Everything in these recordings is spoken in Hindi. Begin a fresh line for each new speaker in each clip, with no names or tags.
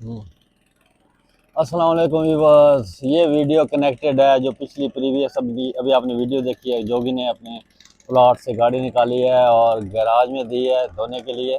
अस्सलाम वालेकुम व्यूअर्स। ये वीडियो कनेक्टेड है जो पिछली प्रीवियस अभी आपने वीडियो देखी है। जोगी ने अपने प्लॉट से गाड़ी निकाली है और गैराज में दी है धोने के लिए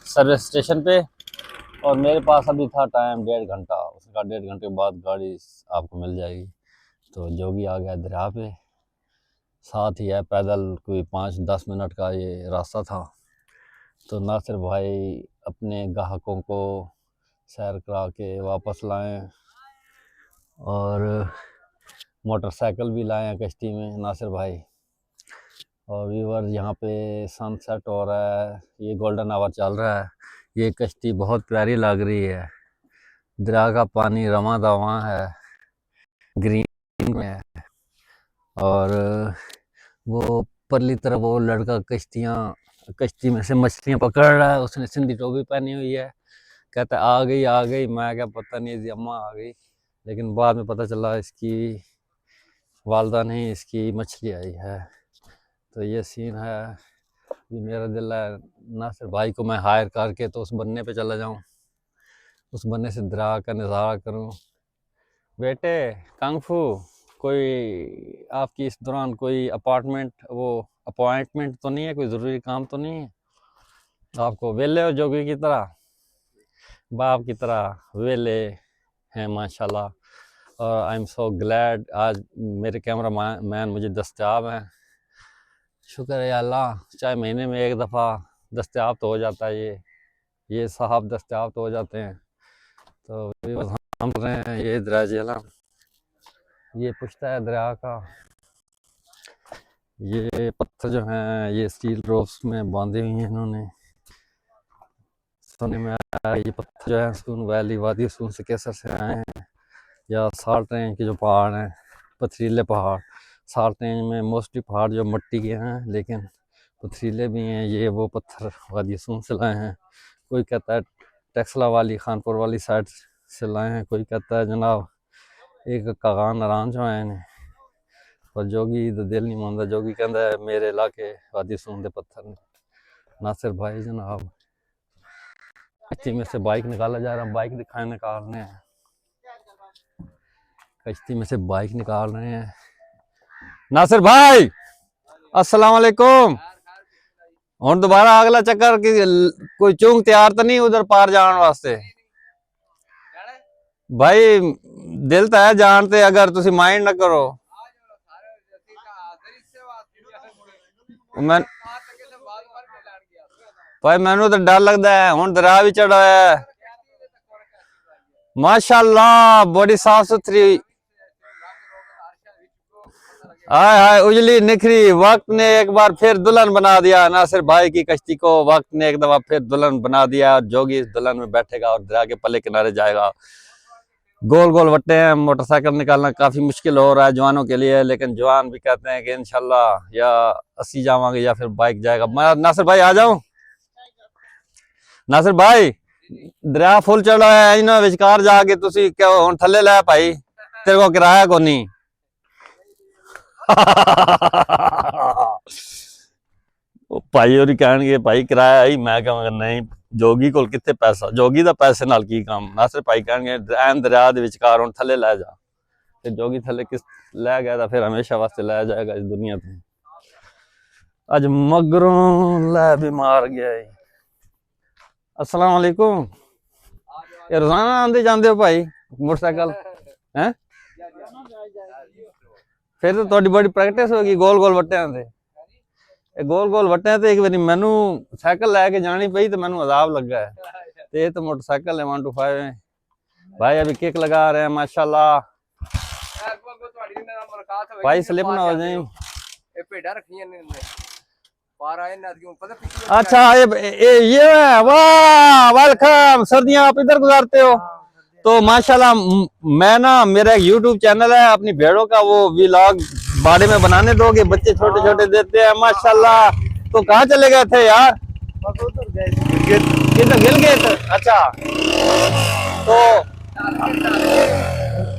सर्विस स्टेशन पे। और मेरे पास अभी था टाइम 1.5 घंटा, उसका 1.5 घंटे के बाद गाड़ी आपको मिल जाएगी। तो जोगी आ गया दरिया पे, साथ ही है पैदल कोई 5-10 मिनट का ये रास्ता था। तो नासिर भाई अपने ग्राहकों को सैर करा के वापस लाएं और मोटरसाइकिल भी लाए हैं कश्ती में नासिर भाई। और व्यूअर यहाँ पे सनसेट हो रहा है, ये गोल्डन आवर चल रहा है। ये कश्ती बहुत प्यारी लग रही है, दरिया का पानी रवा दवा है, ग्रीन में है। और वो परली तरफ वो लड़का कश्ती में से मछलियाँ पकड़ रहा है, उसने सिंधी टोपी पहनी हुई है। कहता है आ गई। मैं क्या पता नहीं थी अम्मा आ गई, लेकिन बाद में पता चला इसकी वालदा नहीं, इसकी मछली आई है। तो ये सीन है। ये मेरा दिल है नासिर भाई को मैं हायर करके तो उस बन्ने पे चला जाऊं, उस बन्ने से दरिया का नज़ारा करूं। बेटे कंगफू, कोई आपकी इस दौरान कोई अपॉइंटमेंट तो नहीं है, कोई ज़रूरी काम तो नहीं है आपको? वेले हो जोगी की तरह, बाप की तरह वेले हैं माशाल्लाह। और आई एम सो ग्लैड आज मेरे कैमरा मैन मुझे दस्तयाब हैं। शुक्र है अल्लाह, चाहे महीने में एक दफ़ा दस्तयाब तो हो जाता है, ये साहब दस्तयाब तो हो जाते हैं। तो हम रहे हैं ये दरिया झेलम, ये पुश्ता है दरिया का। ये पत्थर जो हैं ये स्टील रोप्स में बांधे हुए हैं इन्होंने। सुनने में आया ये पत्थर जो है सून वैली वादी सून से केसर से आए हैं, या साल्ट रेंज के जो पहाड़ हैं, पथरीले पहाड़। साल्ट रेंज में मोस्टली पहाड़ जो मिट्टी के हैं, लेकिन पथरीले भी हैं। ये वो पत्थर वादी सून से लाए हैं। कोई कहता है टेक्सला वाली खानपुर वाली साइड से लाए हैं, कोई कहता है जनाब एक कागान नारायण जो आए हैं। पर जोगी तो दिल नहीं मानता, जोगी कहता है मेरे इलाके वादी सून दे पत्थर ने। नासिर भाई जनाब कश्ती में से बाइक निकाला जा रहा है, बाइक निकाल रहे हैं, कश्ती में से बाइक निकाल रहे हैं। नासिर भाई अस्सलाम वालेकुम। और दोबारा अगला चक्कर की कोई चूंग तैयार तो नहीं उधर पार जाने वास्ते? भाई दिल तो है जानते, अगर तुसी माइंड ना करो। मैं भाई मैनू तो डर लगता है, हुण दरिया भी चढ़ा है माशाल्लाह, बड़ी साफ सुथरी। हाय हाय उजली निखरी, वक्त ने एक बार फिर दुल्हन बना दिया नासिर भाई की कश्ती को। वक्त ने एक दफा फिर दुल्हन बना दिया, और जोगी इस दुल्हन में बैठेगा और दरिया के पल्ले किनारे जाएगा। गोल गोल वट्टे हैं, मोटरसाइकिल निकालना काफी मुश्किल हो रहा है जवानों के लिए, लेकिन जवान भी कहते हैं कि इंशाल्लाह या अस्सी जावांगे या फिर बाइक जाएगा। मैं नासिर भाई आ जाऊं? नासिर भाई दरिया फुल चढ़ा है, इन्हों विचकार जाके तुसी क्यों हुण थल्ले लै भाई, तेरे को किराया को नहीं। भाई और कह भाई किराया ही, मैं कहांगा नहीं जोगी को कितने पैसा, जोगी का पैसे नाल की काम। नासिर भाई कह दरिया के विचकार हुण थल्ले लै जा, ते जोगी थल्ले किस लै गया तो फिर हमेशा वास्ते लै जाएगा इस दुनिया से। अज मगरों लै बीमार गया है। अस्सलाम वालेकुम। ये रोजाना आंदे जांदे हो भाई मोटरसाइकिल हैं? फिर तो थोड़ी बड़ी प्रैक्टिस होगी गोल गोल वट्टियां ते। गोल गोल वट्टियां ते एक बारी मैनू साइकिल लैके जानी पई तो मैनू अजाब लगा है। तो ये तो मोटरसाइकिल है 125 है। भाई अभी किक लगा रहे हैं माशाल्लाह। भाई स्लिप ना हो जाए। अच्छा ये वाह वेलकम। सर्दियां आप इधर गुजारते हो तो माशाल्लाह। मैं ना मेरा एक यूट्यूब चैनल है, अपनी भेड़ों का वो व्लॉग बाड़े में बनाने दोगे? बच्चे छोटे छोटे देते हैं माशाल्लाह। तो कहाँ चले गए थे यार? किधर गिल गए थे? अच्छा तो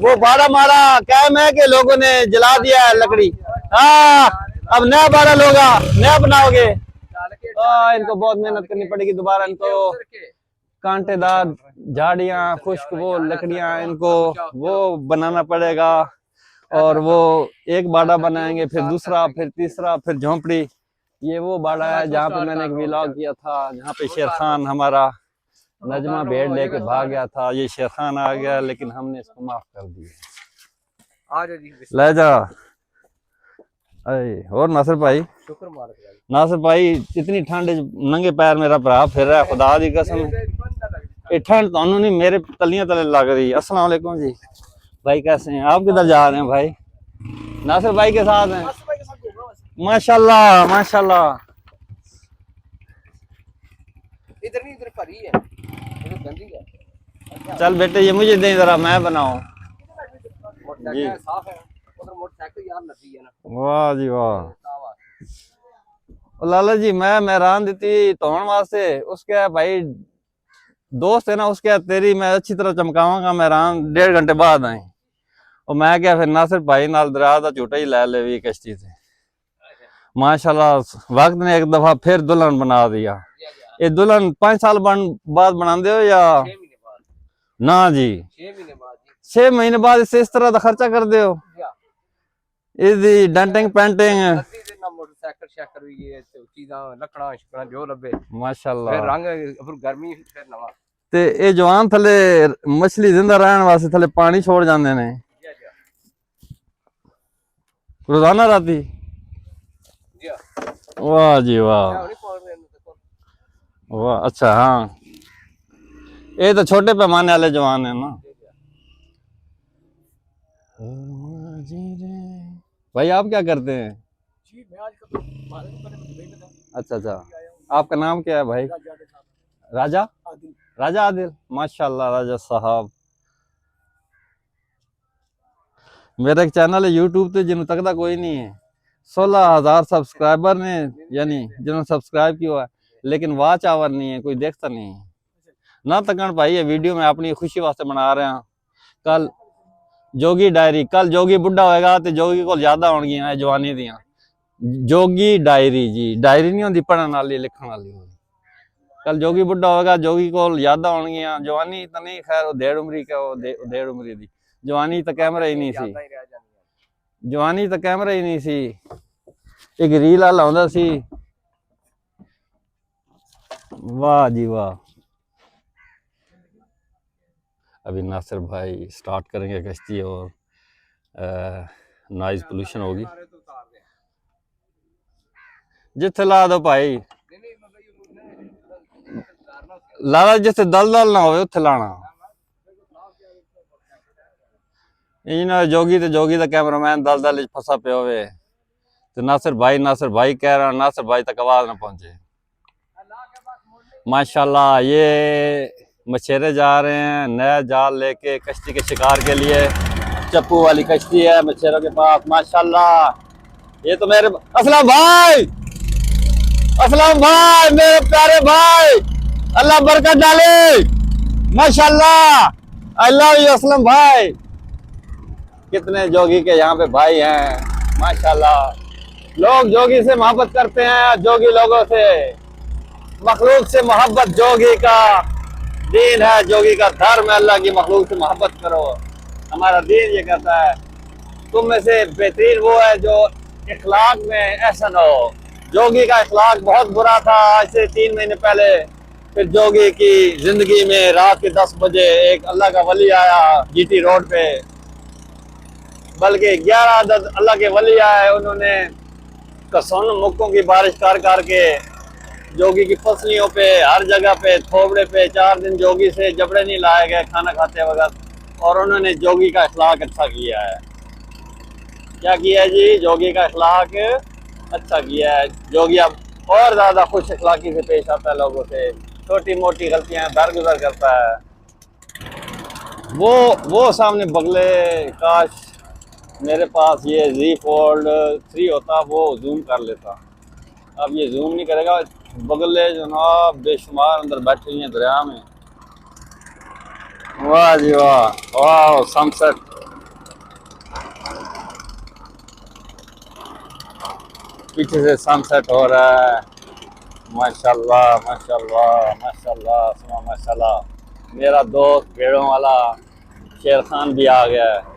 वो बाड़ा मारा कैम है कि लोगों ने जला दिया है लकड़ी? हाँ अब नया बाड़ा लोगा नया बनाओगे। इनको बहुत मेहनत करनी पड़ेगी दोबारा, इनको कांटेदार झाड़ियाँ, खुश्क वो लकड़ियाँ, इनको वो बनाना पड़ेगा। और वो एक बाड़ा बनाएंगे, फिर दूसरा, फिर तीसरा, फिर झोंपड़ी। ये वो बाड़ा है जहाँ पे मैंने एक व्लॉग किया था, जहाँ पे शेर खान हमारा नजमा भेड़ लेके भाग गया था। ये शेर खान आ गया, लेकिन हमने इसको माफ कर दिया। ले जा। अरे और नासिर भाई,
शुक्र मालिक भाई।
नासिर भाई इतनी ठंड नंगे पैर मेरा भरा फिर रहा है, खुदा दी कसम। ये ठंड तो नहीं मेरे तलियां तले लग रही है। अस्सलाम वालेकुम जी भाई, कैसे हैं आप? किधर जा रहे हैं भाई? नासिर भाई के साथ हैं? माशाल्लाह माशाल्लाह।
इधर नहीं, इधर भरी है, इधर गंदी है।
चल बेटे ये मुझे दे जरा, मैं बनाऊं।
मोटरसाइकिल साफ है, उधर मोटरसाइकिल यार लगी है ना।
वाह जी वाह। लाला जी मैं मेहरान दी तोड़ वास्ते, उसके भाई दोस्त है ना, उसके तेरी मैं अच्छी तरह चमकावांगा मेहरान 1.5 घंटे बाद आए। और मैं क्या फिर नासिर भाई नाल दरिया दा झूठा ही ले ले भी कश्ती से। माशाल्लाह वक्त ने एक दफा फिर दुल्हन बना दिया। ये दुल्हन 5 साल बाद बना दे हो या
6 महीने बाद?
ना जी
6 महीने बाद जी।
6 महीने बाद इससे इस तरह का खर्चा कर दे हो? इसकी डेंटिंग पेंटिंग
मोटरसाइकिल शैकर भी ये चीज़ां लकड़ा शकड़ा जो लबे
माशाल्लाह।
फिर रंग, फिर गर्मी, फिर नवा।
ते ये जवान थले मछली जिंदा रहने वास्ते थले पानी छोड़ जाते ने रोजाना राती। वाह जी वाह वाह। अच्छा हाँ, ये तो छोटे पैमाने वाले जवान है ना। भाई आप क्या करते हैं?
जी मैं आज
अच्छा अच्छा, आपका नाम क्या है भाई? राजा
आदिल।
राजा आदिल, माशाल्लाह राजा साहब। मेरा एक चैनल है यूट्यूब पे जिन्होंने तक कोई नहीं है, 16,000 सब्सक्राइबर ने, यानी जिन्होंने सब्सक्राइब किया है, लेकिन वॉच आवर नहीं है, कोई देखता नहीं है ना। तकन भाई ये वीडियो मैं अपनी खुशी वास्ते बना रहा हूँ। कल जोगी डायरी, कल जोगी बुढ़ा होएगा तो जोगी को ज्यादा होंगी जवानी दियां। जोगी डायरी जी, डायरी नहीं होती पढ़ने वाली लिखने वाली। कल जोगी बुढ़ा होगा, जोगी को यादा होंगियां। जवानी तो नहीं, खैर डेढ़ उमरी का, डेढ़ उमरी दी जवानी तो कैमरा ही नहीं सी। जवानी तो कैमरा ही नहीं सी, एक रील वाला होंदा सी। वाह जी वाह। अभी नासिर भाई स्टार्ट करेंगे कश्ती और नॉइज पोल्यूशन होगी। जिथे ला दो भाई, लाला जिथे दल ना हो उत्थे लाना। जोगी तो कैमरामैन दल फसा पे होवे तो नासिर भाई कह रहा, नासिर भाई तक आवाज ना पहुंचे। माशाल्लाह ये मछेरे जा रहे हैं नया जाल लेके कश्ती के शिकार के लिए। चप्पू वाली कश्ती है मछेरों के पास। माशाल्लाह ये तो मेरे असलम भाई, असलम भाई मेरे प्यारे भाई, अल्लाह बरकत डाले। माशाल्लाह आई लव यू असलम भाई। कितने जोगी के यहाँ पे भाई हैं माशाल्लाह। लोग जोगी से मोहब्बत करते हैं, जोगी लोगों से, मखलूक से मोहब्बत जोगी का दीन है, जोगी का धर्म है। अल्लाह की मखलूक से मोहब्बत करो, हमारा दीन ये कहता है। तुम में से बेहतरीन वो है जो इखलाक में एहसन हो। जोगी का इखलाक बहुत बुरा था। आज से 3 महीने पहले फिर जोगी की जिंदगी में रात के 10 बजे एक अल्लाह का वली आया जीटी रोड पे, बल्कि 11 अदद अल्लाह के वली आए। उन्होंने कसौन मुक्कों की बारिश कर के जोगी की पसलियों पे, हर जगह पे, थोबड़े पे 4 दिन जोगी से जबड़े नहीं लाए गए खाना खाते वक्त। और उन्होंने जोगी का इखलाक अच्छा किया है। क्या किया है जी? जोगी का इखलाक अच्छा किया है। जोगी अब और ज्यादा खुश इखलाकी से पेश आता है लोगों से, छोटी मोटी गलतियां दरगुजर करता है। वो सामने बगले, काश मेरे पास ये Z Fold 3 होता, वो जूम कर लेता। अब ये जूम नहीं करेगा। बगले जनाब बेशुमार अंदर बैठे हुए हैं दरिया में। वाह जी वाह, वाह सनसेट। पीछे से सनसेट हो रहा है माशाल्लाह माशाल्लाह माशाल्लाह सुना माशाल्लाह। मेरा दोस्त भेड़ों वाला शेर खान भी आ गया है।